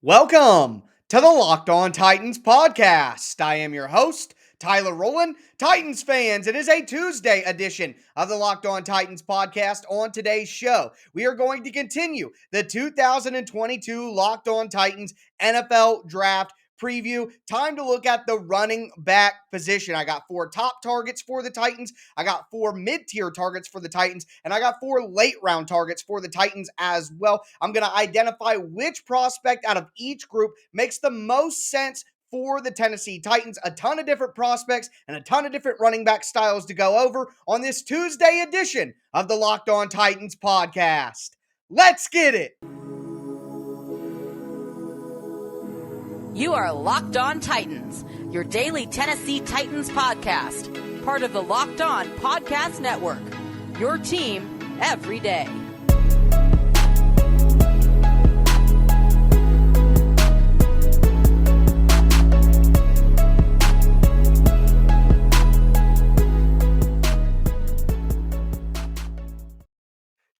Welcome to the Locked On Titans podcast. I am your host, Tyler Rowland. Titans fans, it is a Tuesday edition of the Locked On Titans podcast. On today's show, we are going to continue the 2022 Locked On Titans NFL Draft preview. Time to look at the running back position. I got 4 top targets for the Titans. I got 4 mid-tier targets for the Titans, and I got 4 late-round targets for the Titans as well. I'm going to identify which prospect out of each group makes the most sense for the Tennessee Titans. A ton of different prospects and a ton of different running back styles to go over on this Tuesday edition of the Locked On Titans podcast. Let's get it. You are Locked On Titans, your daily Tennessee Titans podcast, part of the Locked On Podcast Network, your team every day.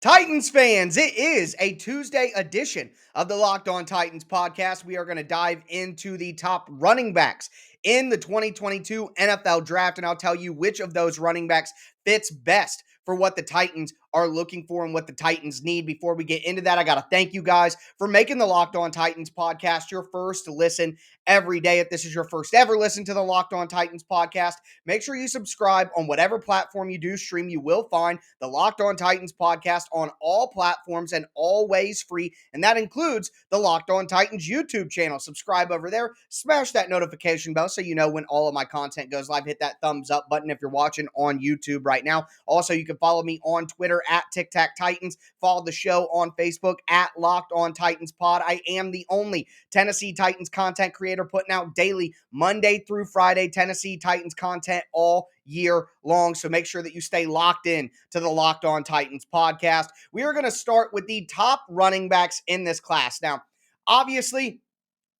Titans fans, it is a Tuesday edition of the Locked On Titans podcast. We are going to dive into the top running backs in the 2022 NFL Draft, and I'll tell you which of those running backs fits best for what the Titans are looking for and what the Titans need. Before we get into that, I got to thank you guys for making the Locked On Titans podcast your first to listen every day. If this is your first ever listen to the Locked On Titans podcast, make sure you subscribe on whatever platform you do stream. You will find the Locked On Titans podcast on all platforms and always free, and that includes the Locked On Titans YouTube channel. Subscribe over there, smash that notification bell so you know when all of my content goes live. Hit that thumbs up button if you're watching on YouTube right now. Also, you can follow me on Twitter at TicTacTitans. Follow the show on Facebook at Locked On Titans Pod. I am the only Tennessee Titans content creator putting out daily Monday through Friday Tennessee Titans content all year long. So make sure that you stay locked in to the Locked On Titans podcast. We are going to start with the top running backs in this class. Now, obviously,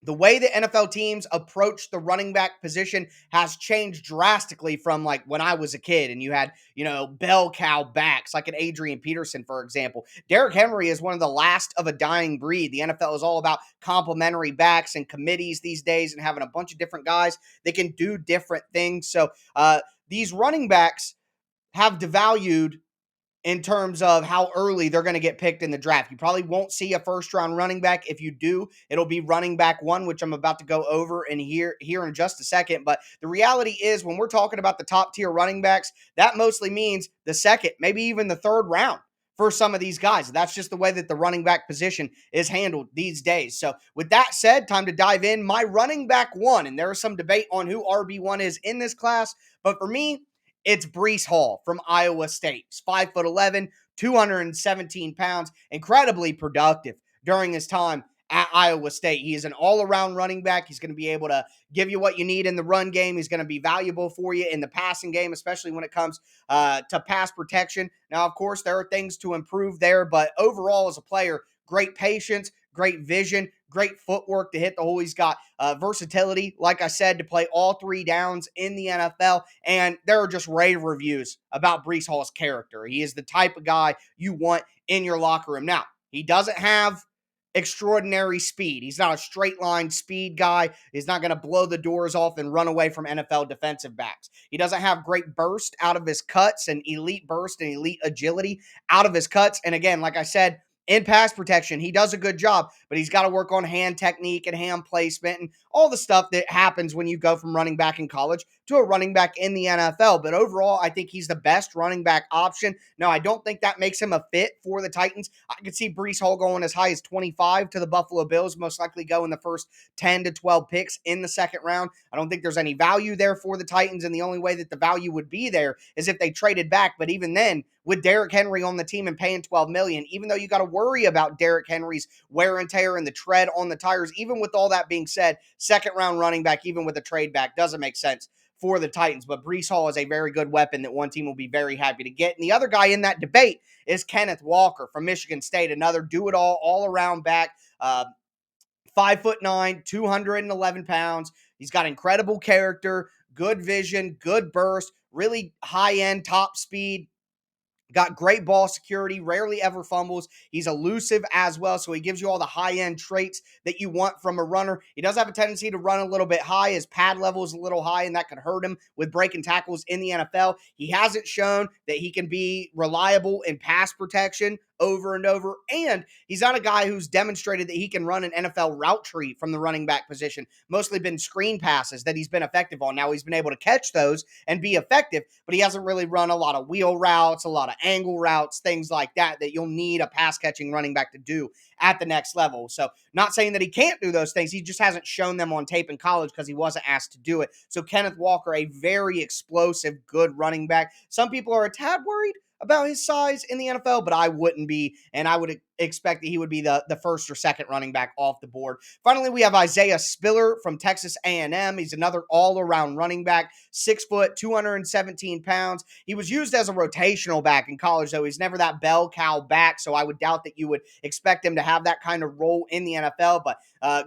the way the NFL teams approach the running back position has changed drastically from like when I was a kid and you had, bell cow backs like an Adrian Peterson, for example. Derrick Henry is one of the last of a dying breed. The NFL is all about complementary backs and committees these days and having a bunch of different guys that can do different things. So these running backs have devalued in terms of how early they're going to get picked in the draft. You probably won't see a first-round running back. If you do, it'll be running back 1, which I'm about to go over in here in just a second. But the reality is when we're talking about the top-tier running backs, that mostly means the second, maybe even the third round for some of these guys. That's just the way that the running back position is handled these days. So with that said, time to dive in. My running back 1, and there is some debate on who RB1 is in this class, but for me, it's Breece Hall from Iowa State. He's 5'11", 217 pounds, incredibly productive during his time at Iowa State. He is an all-around running back. He's going to be able to give you what you need in the run game. He's going to be valuable for you in the passing game, especially when it comes to pass protection. Now, of course, there are things to improve there, but overall as a player, great patience, great vision, great footwork to hit the hole. He's got versatility, like I said, to play all 3 downs in the NFL. And there are just rave reviews about Breece Hall's character. He is the type of guy you want in your locker room. Now, he doesn't have extraordinary speed. He's not a straight line speed guy. He's not going to blow the doors off and run away from NFL defensive backs. He doesn't have great burst out of his cuts and elite burst and elite agility out of his cuts. And again, like I said, in pass protection, he does a good job, but he's got to work on hand technique and hand placement and all the stuff that happens when you go from running back in college to a running back in the NFL. But overall, I think he's the best running back option. Now, I don't think that makes him a fit for the Titans. I could see Breece Hall going as high as 25 to the Buffalo Bills, most likely go in the first 10 to 12 picks in the second round. I don't think there's any value there for the Titans, and the only way that the value would be there is if they traded back. But even then, with Derrick Henry on the team and paying $12 million, even though you got to worry about Derrick Henry's wear and tear and the tread on the tires, even with all that being said, second-round running back, even with a trade back, doesn't make sense for the Titans. But Breece Hall is a very good weapon that one team will be very happy to get. And the other guy in that debate is Kenneth Walker from Michigan State, another do-it-all, all-around back, 5'9", 211 pounds. He's got incredible character, good vision, good burst, really high-end top speed. Got great ball security, rarely ever fumbles. He's elusive as well, so he gives you all the high-end traits that you want from a runner. He does have a tendency to run a little bit high. His pad level is a little high, and that could hurt him with breaking tackles in the NFL. He hasn't shown that he can be reliable in pass protection over and over, and he's not a guy who's demonstrated that he can run an NFL route tree from the running back position. Mostly been screen passes that he's been effective on. Now, he's been able to catch those and be effective, but he hasn't really run a lot of wheel routes, a lot of angle routes, things like that you'll need a pass-catching running back to do at the next level. So not saying that he can't do those things. He just hasn't shown them on tape in college because he wasn't asked to do it. So Kenneth Walker, a very explosive, good running back. Some people are a tad worried about his size in the NFL, but I wouldn't be, and I would expect that he would be the first or second running back off the board. Finally, we have Isaiah Spiller from Texas A&M. He's another all-around running back, 6 foot, 217 pounds. He was used as a rotational back in college, though. He's never that bell cow back, so I would doubt that you would expect him to have that kind of role in the NFL, but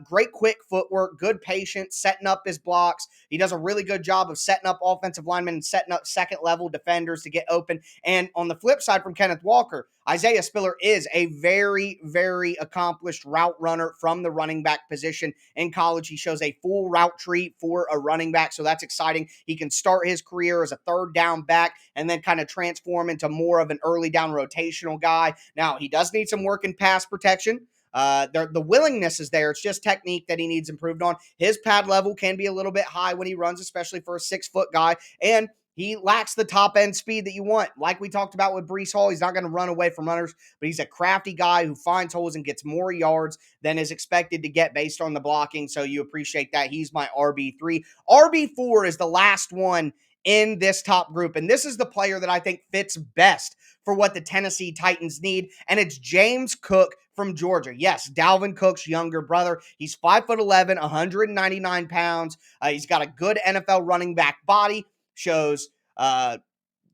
great quick footwork, good patience, setting up his blocks. He does a really good job of setting up offensive linemen and setting up second-level defenders to get open. And on the flip side from Kenneth Walker, Isaiah Spiller is a very, very accomplished route runner from the running back position in college. He shows a full route tree for a running back, so that's exciting. He can start his career as a third down back and then kind of transform into more of an early down rotational guy. Now, he does need some work in pass protection. The willingness is there. It's just technique that he needs improved on. His pad level can be a little bit high when he runs, especially for a 6-foot guy, and he lacks the top end speed that you want. Like we talked about with Breece Hall, he's not going to run away from runners, but he's a crafty guy who finds holes and gets more yards than is expected to get based on the blocking. So you appreciate that. He's my RB3. RB4 is the last one in this top group, and this is the player that I think fits best for what the Tennessee Titans need, and it's James Cook from Georgia. Yes, Dalvin Cook's younger brother. He's 5'11", 199 pounds. He's got a good NFL running back body, shows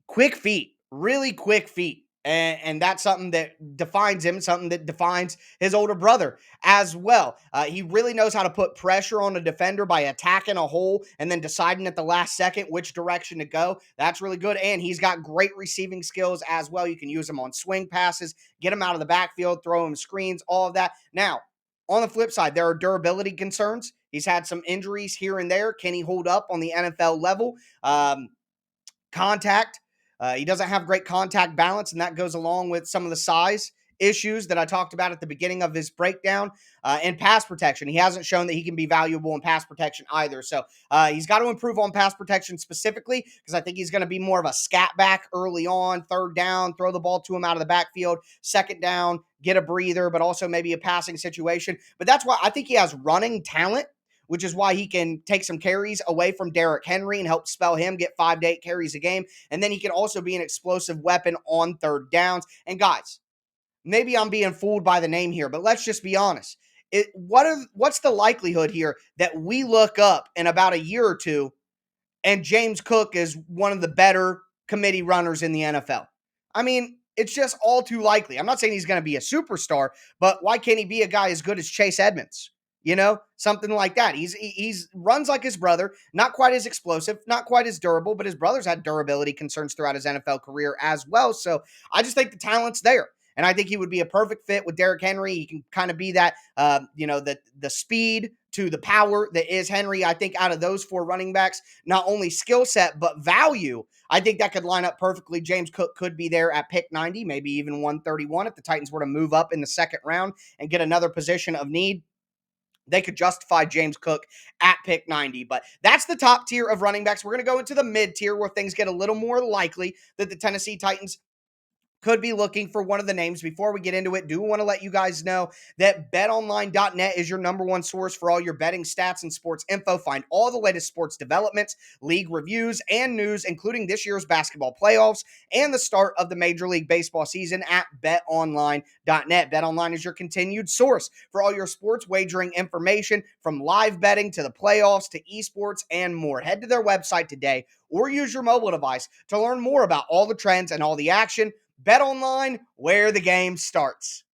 quick feet, really quick feet. And that's something that defines him, something that defines his older brother as well. He really knows how to put pressure on a defender by attacking a hole and then deciding at the last second which direction to go. That's really good. And he's got great receiving skills as well. You can use him on swing passes, get him out of the backfield, throw him screens, all of that. Now, on the flip side, there are durability concerns. He's had some injuries here and there. Can he hold up on the NFL level? Contact. He doesn't have great contact balance, and that goes along with some of the size issues that I talked about at the beginning of this breakdown. And pass protection. He hasn't shown that he can be valuable in pass protection either. So he's got to improve on pass protection specifically, because I think he's going to be more of a scat back early on, third down, throw the ball to him out of the backfield, second down, get a breather, but also maybe a passing situation. But that's why I think he has running talent, which is why he can take some carries away from Derrick Henry and help spell him get 5 to 8 carries a game. And then he can also be an explosive weapon on third downs. And guys, maybe I'm being fooled by the name here, but let's just be honest. What's the likelihood here that we look up in about a year or two and James Cook is one of the better committee runners in the NFL? I mean, it's just all too likely. I'm not saying he's going to be a superstar, but why can't he be a guy as good as Chase Edmonds? You know, something like that. He's runs like his brother, not quite as explosive, not quite as durable, but his brother's had durability concerns throughout his NFL career as well. So I just think the talent's there. And I think he would be a perfect fit with Derrick Henry. He can kind of be that, the speed to the power that is Henry. I think out of those 4 running backs, not only skill set, but value, I think that could line up perfectly. James Cook could be there at pick 90, maybe even 131 if the Titans were to move up in the second round and get another position of need. They could justify James Cook at pick 90. But that's the top tier of running backs. We're going to go into the mid tier where things get a little more likely that the Tennessee Titans could be looking for one of the names. Before we get into it, do want to let you guys know that betonline.net is your number one source for all your betting stats and sports info. Find all the latest sports developments, league reviews, and news, including this year's basketball playoffs and the start of the Major League Baseball season at betonline.net. BetOnline is your continued source for all your sports wagering information, from live betting to the playoffs to esports and more. Head to their website today or use your mobile device to learn more about all the trends and all the action. BetOnline, where the game starts.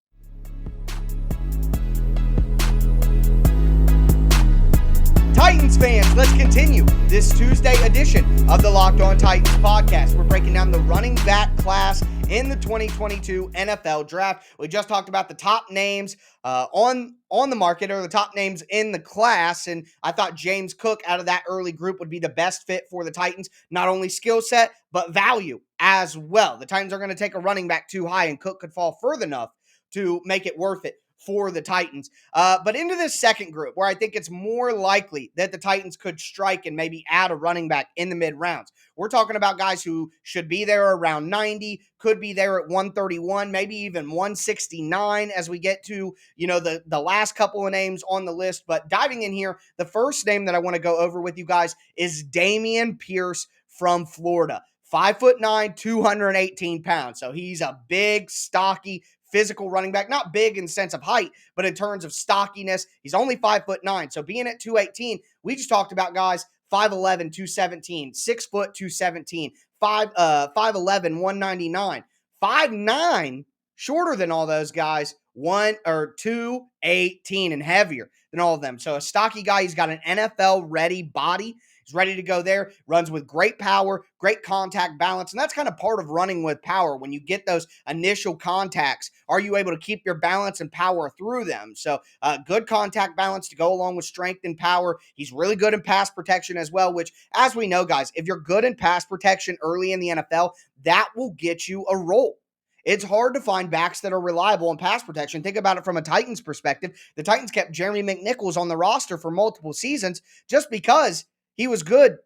Titans fans, let's continue this Tuesday edition of the Locked On Titans podcast. We're breaking down the running back class in the 2022 NFL Draft. We just talked about the top names on the market, or the top names in the class, and I thought James Cook out of that early group would be the best fit for the Titans. Not only skill set, but value as well. The Titans are going to take a running back too high, and Cook could fall further enough to make it worth it for the Titans. But into this second group, where I think it's more likely that the Titans could strike and maybe add a running back in the mid rounds. We're talking about guys who should be there around 90, could be there at 131, maybe even 169 as we get to, the last couple of names on the list. But diving in here, the first name that I want to go over with you guys is Dameon Pierce from Florida. 5'9", 218 pounds. So he's a big, stocky, physical running back. Not big in sense of height, but in terms of stockiness, he's only 5'9". So being at 218, we just talked about guys 5'11", 217, 6 foot, 217, 5'11", 199, 5'9", shorter than all those guys, 218 and heavier than all of them. So a stocky guy, he's got an NFL ready body. He's ready to go there, runs with great power, great contact balance, and that's kind of part of running with power. When you get those initial contacts, are you able to keep your balance and power through them? So good contact balance to go along with strength and power. He's really good in pass protection as well, which, as we know, guys, if you're good in pass protection early in the NFL, that will get you a role. It's hard to find backs that are reliable in pass protection. Think about it from a Titans perspective. The Titans kept Jeremy McNichols on the roster for multiple seasons just because he was good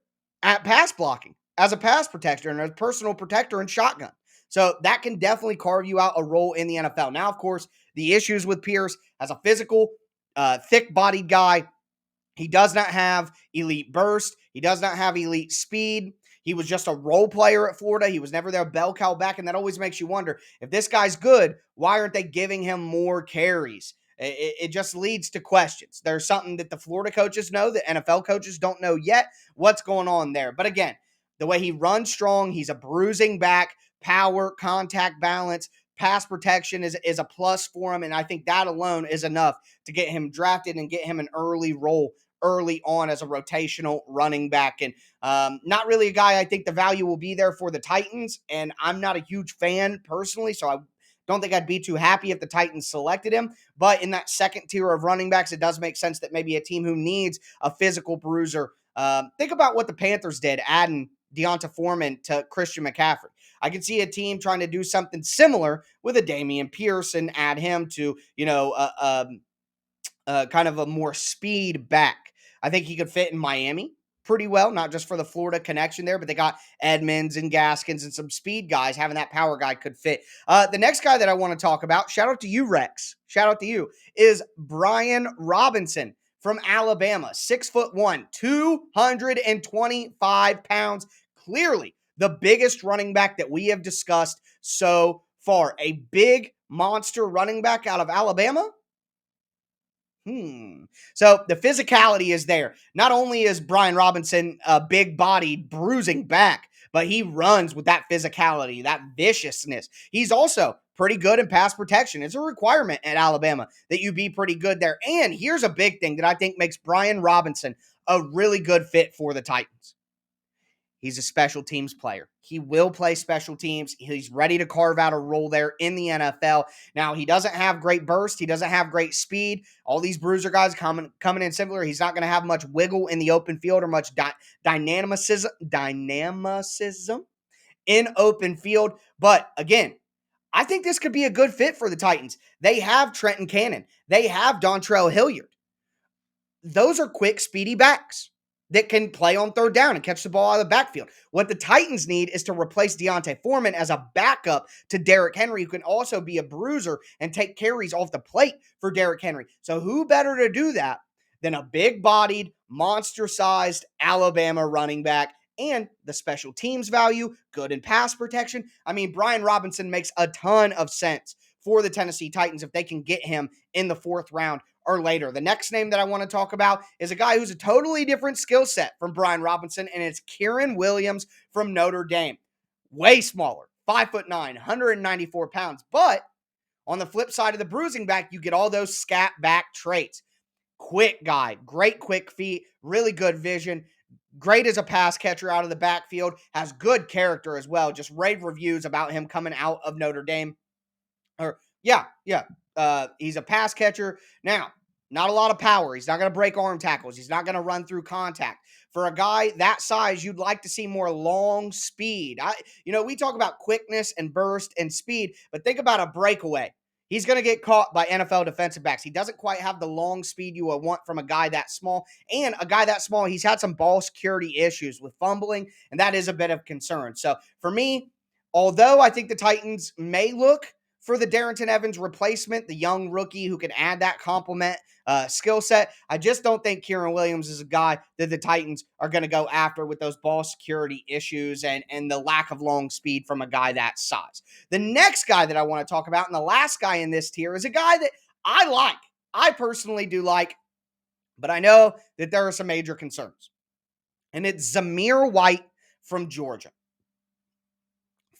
at pass blocking as a pass protector and a personal protector in shotgun. So that can definitely carve you out a role in the NFL. Now, of course, the issues with Pierce as a physical, thick-bodied guy, he does not have elite burst. He does not have elite speed. He was just a role player at Florida. He was never their bell cow back, and that always makes you wonder, if this guy's good, why aren't they giving him more carries? It just leads to questions. There's something that the Florida coaches know that NFL coaches don't know yet. What's going on there? But again, the way he runs strong, he's a bruising back, power, contact balance, pass protection is a plus for him, and I think that alone is enough to get him drafted and get him an early role early on as a rotational running back. And not really a guy I think the value will be there for the Titans, and I'm not a huge fan personally, so I don't think I'd be too happy if the Titans selected him. But in that second tier of running backs, it does make sense that maybe a team who needs a physical bruiser, think about what the Panthers did, adding Deonta Foreman to Christian McCaffrey. I can see a team trying to do something similar with a Dameon Pierce and add him to, kind of a more speed back. I think he could fit in Miami pretty well, not just for the Florida connection there, but they got Edmonds and Gaskins and some speed guys. Having that power guy could fit. The next guy that I want to talk about, shout out to you, Rex, shout out to you, is Brian Robinson from Alabama. 6'1", 225 pounds. Clearly the biggest running back that we have discussed so far. A big monster running back out of Alabama. So the physicality is there. Not only is Brian Robinson a big-bodied, bruising back, but he runs with that physicality, that viciousness. He's also pretty good in pass protection. It's a requirement at Alabama that you be pretty good there. And here's a big thing that I think makes Brian Robinson a really good fit for the Titans. He's a special teams player. He will play special teams. He's ready to carve out a role there in the NFL. Now, he doesn't have great burst. He doesn't have great speed. All these bruiser guys coming in similar. He's not going to have much wiggle in the open field or much dynamicism in open field. But again, I think this could be a good fit for the Titans. They have Trenton Cannon. They have Dontrell Hilliard. Those are quick, speedy backs that can play on third down and catch the ball out of the backfield. What the Titans need is to replace Deonta Foreman as a backup to Derrick Henry, who can also be a bruiser and take carries off the plate for Derrick Henry. So who better to do that than a big-bodied, monster-sized Alabama running back, and the special teams value, good in pass protection. I mean, Brian Robinson makes a ton of sense for the Tennessee Titans if they can get him in the fourth round or later. The next name that I want to talk about is a guy who's a totally different skill set from Brian Robinson, and it's Kyren Williams from Notre Dame. Way smaller, 5'9", 194 pounds. But on the flip side of the bruising back, you get all those scat back traits. Quick guy, great quick feet, really good vision, Great as a pass catcher out of the backfield, has good character as well. Just rave reviews about him coming out of Notre Dame. Or yeah. He's a pass catcher. Now, not a lot of power. He's not going to break arm tackles. He's not going to run through contact. For a guy that size, you'd like to see more long speed. We talk about quickness and burst and speed, but think about a breakaway. He's going to get caught by NFL defensive backs. He doesn't quite have the long speed you would want from a guy that small. And a guy that small, he's had some ball security issues with fumbling, and that is a bit of concern. So for me, although I think the Titans may look for the Darrington Evans replacement, the young rookie who can add that complement skill set, I just don't think Kieran Williams is a guy that the Titans are going to go after with those ball security issues and the lack of long speed from a guy that size. The next guy that I want to talk about, and the last guy in this tier, is a guy that I like. I personally do like, but I know that there are some major concerns. And it's Zamir White from Georgia.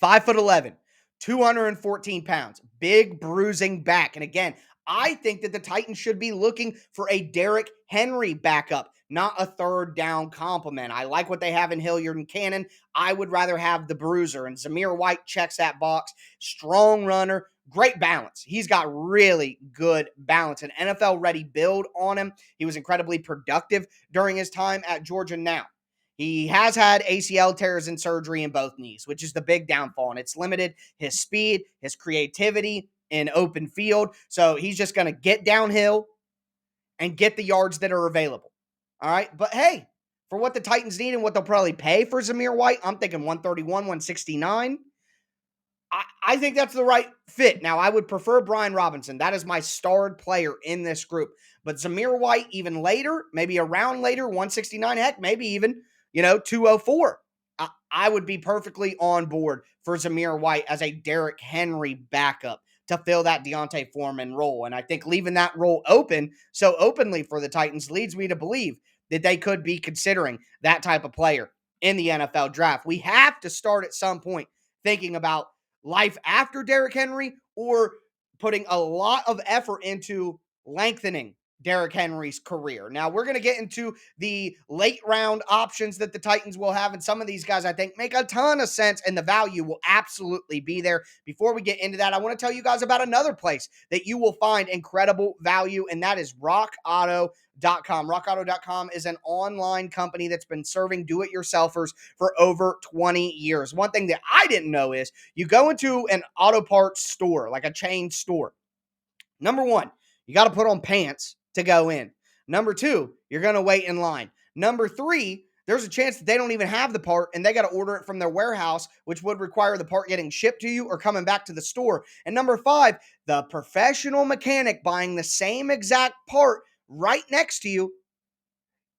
5'11", 214 pounds, big bruising back. And again, I think that the Titans should be looking for a Derrick Henry backup, not a third down complement. I like what they have in Hilliard and Cannon. I would rather have the bruiser, and Zamir White checks that box. Strong runner, great balance. He's got really good balance, an NFL-ready build on him. He was incredibly productive during his time at Georgia. Now, he has had ACL tears and surgery in both knees, which is the big downfall, and it's limited his speed, his creativity in open field. So he's just going to get downhill and get the yards that are available. All right. But hey, for what the Titans need and what they'll probably pay for Zamir White, I'm thinking 131, 169. I think that's the right fit. Now, I would prefer Brian Robinson. That is my starred player in this group. But Zamir White, even later, maybe a round later, 169, heck, maybe even 204. I would be perfectly on board for Zamir White as a Derrick Henry backup to fill that Deontay Foreman role. And I think leaving that role open so openly for the Titans leads me to believe that they could be considering that type of player in the NFL draft. We have to start at some point thinking about life after Derrick Henry or putting a lot of effort into lengthening Derrick Henry's career. Now, we're going to get into the late round options that the Titans will have, and some of these guys I think make a ton of sense, and the value will absolutely be there. Before we get into that, I want to tell you guys about another place that you will find incredible value, and that is RockAuto.com. RockAuto.com is an online company that's been serving do-it-yourselfers for over 20 years. One thing that I didn't know is you go into an auto parts store, like a chain store. Number one, you got to put on pants to go in. Number two, you're going to wait in line. Number three, there's a chance that they don't even have the part and they got to order it from their warehouse, which would require the part getting shipped to you or coming back to the store. And number five, the professional mechanic buying the same exact part right next to you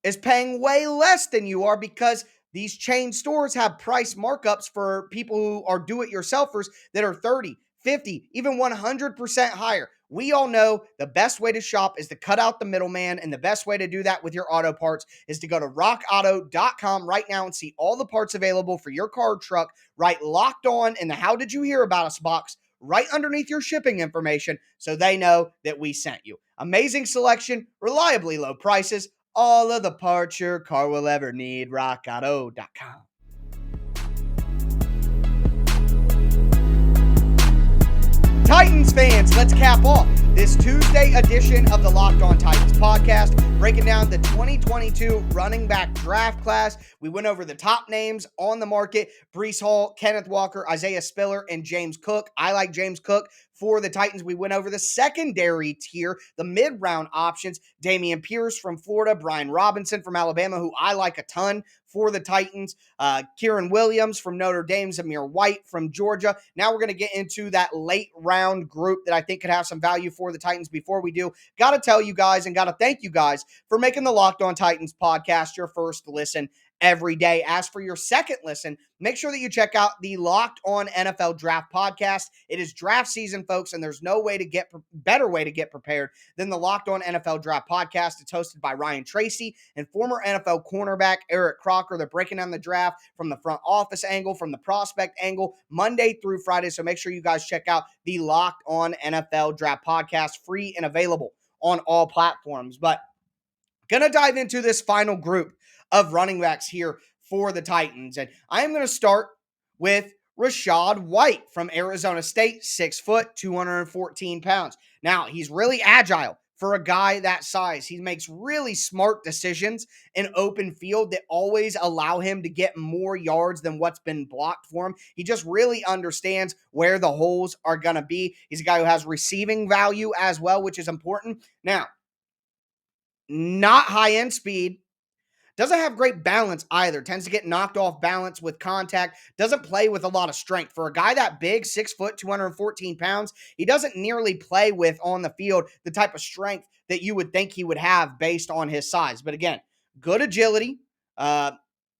is paying way less than you are because these chain stores have price markups for people who are do-it-yourselfers that are 30, 50, even 100% higher. We all know the best way to shop is to cut out the middleman, and the best way to do that with your auto parts is to go to rockauto.com right now and see all the parts available for your car or truck, right locked on in the How Did You Hear About Us box right underneath your shipping information so they know that we sent you. Amazing selection, reliably low prices, all of the parts your car will ever need. RockAuto.com. Titans fans, let's cap off this Tuesday edition of the Locked On Titans podcast, breaking down the 2022 running back draft class. We went over the top names on the market: Breece Hall, Kenneth Walker, Isaiah Spiller, and James Cook. I like James Cook for the Titans. We went over the secondary tier, the mid-round options: Dameon Pierce from Florida, Brian Robinson from Alabama, who I like a ton for the Titans, Kieran Williams from Notre Dame, Zamir White from Georgia. Now we're going to get into that late round group that I think could have some value for the Titans. Before we do, got to tell you guys and got to thank you guys for making the Locked On Titans podcast your first listen every day. As for your second listen, make sure that you check out the Locked On NFL Draft podcast. It is draft season, folks, and there's no way to get better way to get prepared than the Locked On NFL Draft podcast. It's hosted by Ryan Tracy and former NFL cornerback Eric Crocker. They're breaking down the draft from the front office angle, from the prospect angle, Monday through Friday. So make sure you guys check out the Locked On NFL Draft podcast, free and available on all platforms. But gonna dive into this final group of running backs here for the Titans. And I am going to start with Rachaad White from Arizona State, 6 foot, 214 pounds. Now, he's really agile for a guy that size. He makes really smart decisions in open field that always allow him to get more yards than what's been blocked for him. He just really understands where the holes are going to be. He's a guy who has receiving value as well, which is important. Now, not high end speed, doesn't have great balance either. Tends to get knocked off balance with contact. Doesn't play with a lot of strength. For a guy that big, 6 foot, 214 pounds, he doesn't nearly play with on the field the type of strength that you would think he would have based on his size. But again, good agility, uh,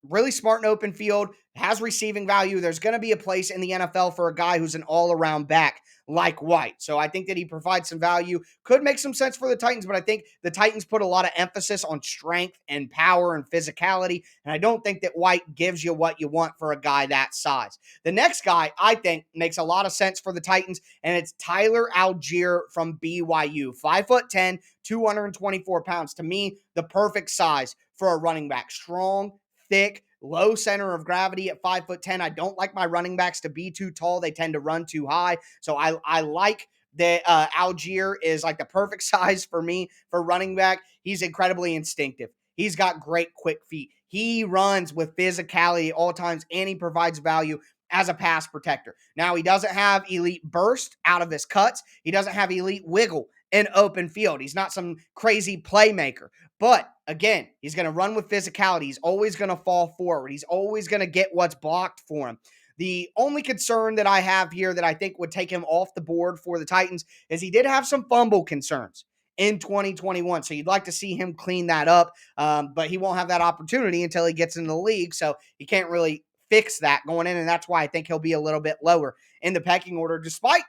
really smart in open field, has receiving value. There's going to be a place in the NFL for a guy who's an all-around back like White. So I think that he provides some value. Could make some sense for the Titans, but I think the Titans put a lot of emphasis on strength and power and physicality, and I don't think that White gives you what you want for a guy that size. The next guy, I think, makes a lot of sense for the Titans, and it's Tyler Algier from BYU. 5'10", 224 pounds. To me, the perfect size for a running back. Strong, thick, low center of gravity at 5'10". I don't like my running backs to be too tall. They tend to run too high. So I like that Algier is like the perfect size for me for running back. He's incredibly instinctive. He's got great quick feet. He runs with physicality at all times, and he provides value as a pass protector. Now, he doesn't have elite burst out of his cuts. He doesn't have elite wiggle in open field. He's not some crazy playmaker. But again, he's going to run with physicality. He's always going to fall forward. He's always going to get what's blocked for him. The only concern that I have here that I think would take him off the board for the Titans is he did have some fumble concerns in 2021. So you'd like to see him clean that up, but he won't have that opportunity until he gets into the league. So he can't really fix that going in, and that's why I think he'll be a little bit lower in the pecking order, despite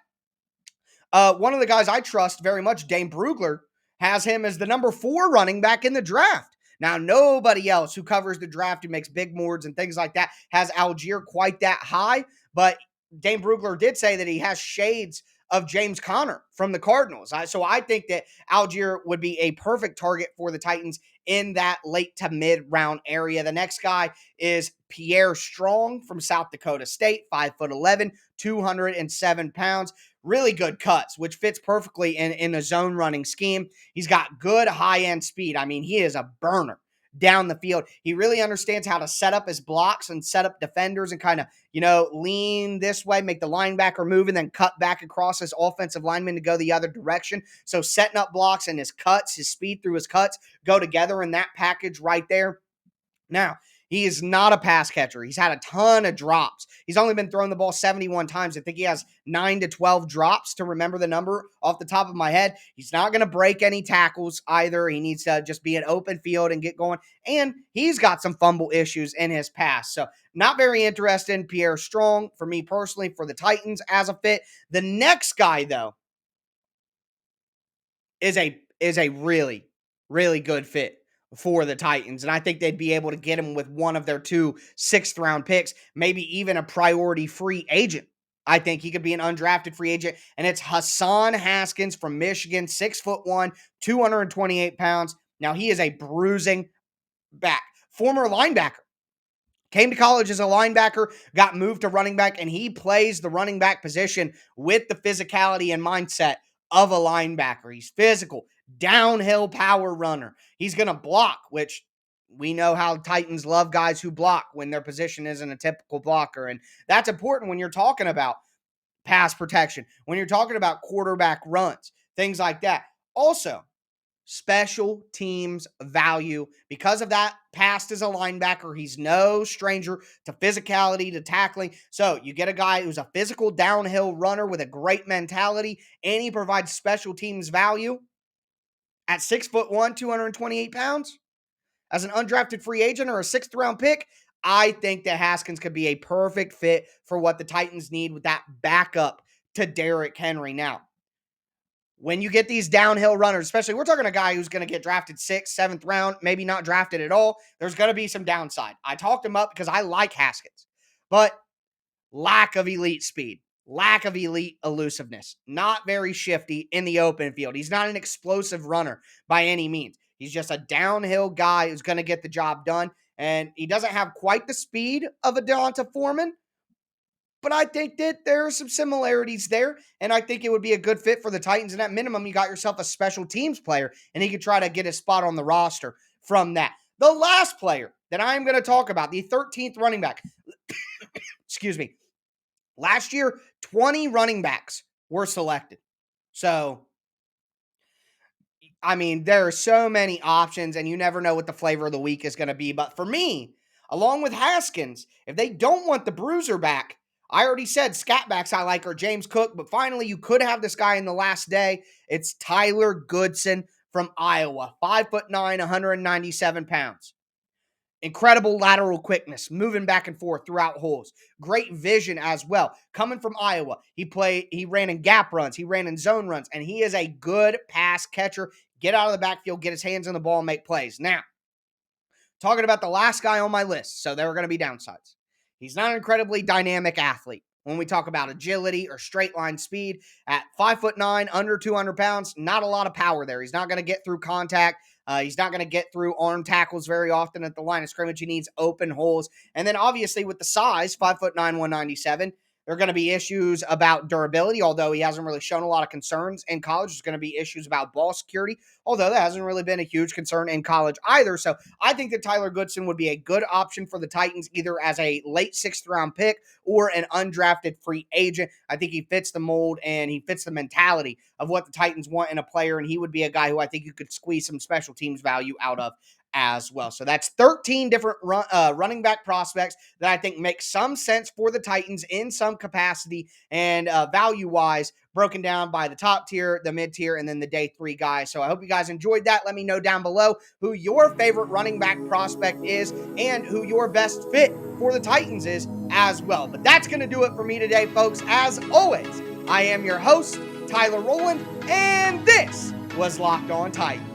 one of the guys I trust very much, Dane Brugler, has him as the number 4 running back in the draft. Now, nobody else who covers the draft, who makes big boards and things like that, has Algier quite that high, but Dane Brugler did say that he has shades of James Conner from the Cardinals. So I think that Algier would be a perfect target for the Titans in that late to mid round area. The next guy is Pierre Strong from South Dakota State, 5'11", 207 pounds. Really good cuts, which fits perfectly in a zone running scheme. He's got good high-end speed. I mean, he is a burner down the field. He really understands how to set up his blocks and set up defenders and kind of, lean this way, make the linebacker move, and then cut back across his offensive lineman to go the other direction. So setting up blocks and his cuts, his speed through his cuts go together in that package right there. Now, he is not a pass catcher. He's had a ton of drops. He's only been throwing the ball 71 times. I think he has 9 to 12 drops, to remember the number off the top of my head. He's not going to break any tackles either. He needs to just be an open field and get going. And he's got some fumble issues in his past. So not very interested in Pierre Strong for me personally for the Titans as a fit. The next guy, though, is a really, really good fit for the Titans. And I think they'd be able to get him with one of their 2 sixth-round picks, maybe even a priority free agent. I think he could be an undrafted free agent. And it's Hassan Haskins from Michigan, 6'1", 228 pounds. Now, he is a bruising back. Former linebacker. Came to college as a linebacker, got moved to running back, and he plays the running back position with the physicality and mindset of a linebacker. He's physical, downhill power runner. He's going to block, which we know how Titans love guys who block when their position isn't a typical blocker. And that's important when you're talking about pass protection, when you're talking about quarterback runs, things like that. Also, special teams value. Because of that, past as a linebacker, he's no stranger to physicality, to tackling. So you get a guy who's a physical downhill runner with a great mentality, and he provides special teams value at 6'1", 228 pounds as an undrafted free agent or a 6th-round pick. I think that Haskins could be a perfect fit for what the Titans need with that backup to Derrick Henry. Now, when you get these downhill runners, especially we're talking a guy who's going to get drafted 6th, 7th round, maybe not drafted at all, there's going to be some downside. I talked him up because I like Haskins, but lack of elite speed, lack of elite elusiveness, not very shifty in the open field. He's not an explosive runner by any means. He's just a downhill guy who's going to get the job done. And he doesn't have quite the speed of a D'Onta Foreman, but I think that there are some similarities there, and I think it would be a good fit for the Titans. And at minimum, you got yourself a special teams player, and he could try to get his spot on the roster from that. The last player that I'm going to talk about, the 13th running back, excuse me, last year, 20 running backs were selected. So, I mean, there are so many options, and you never know what the flavor of the week is going to be. But for me, along with Haskins, if they don't want the bruiser back, I already said scat backs I like are James Cook, but finally you could have this guy in the last day. It's Tyler Goodson from Iowa, 5'9", 197 pounds. Incredible lateral quickness, moving back and forth throughout holes. Great vision as well. Coming from Iowa, he ran in gap runs, he ran in zone runs, and he is a good pass catcher. Get out of the backfield, get his hands on the ball, and make plays. Now, talking about the last guy on my list, so there are going to be downsides. He's not an incredibly dynamic athlete. When we talk about agility or straight line speed, at 5'9", under 200 pounds, not a lot of power there. He's not going to get through contact. He's not going to get through arm tackles very often at the line of scrimmage. He needs open holes. And then obviously with the size, 5'9", 197, there are going to be issues about durability, although he hasn't really shown a lot of concerns in college. There's going to be issues about ball security, although that hasn't really been a huge concern in college either. So I think that Tyler Goodson would be a good option for the Titans, either as a late 6th round pick or an undrafted free agent. I think he fits the mold and he fits the mentality of what the Titans want in a player, and he would be a guy who I think you could squeeze some special teams value out of as well. So that's 13 different running back prospects that I think make some sense for the Titans in some capacity and value-wise, broken down by the top tier, the mid-tier, and then the day 3 guys. So I hope you guys enjoyed that. Let me know down below who your favorite running back prospect is and who your best fit for the Titans is as well. But that's going to do it for me today, folks. As always, I am your host, Tyler Rowland, and this was Locked On Titans.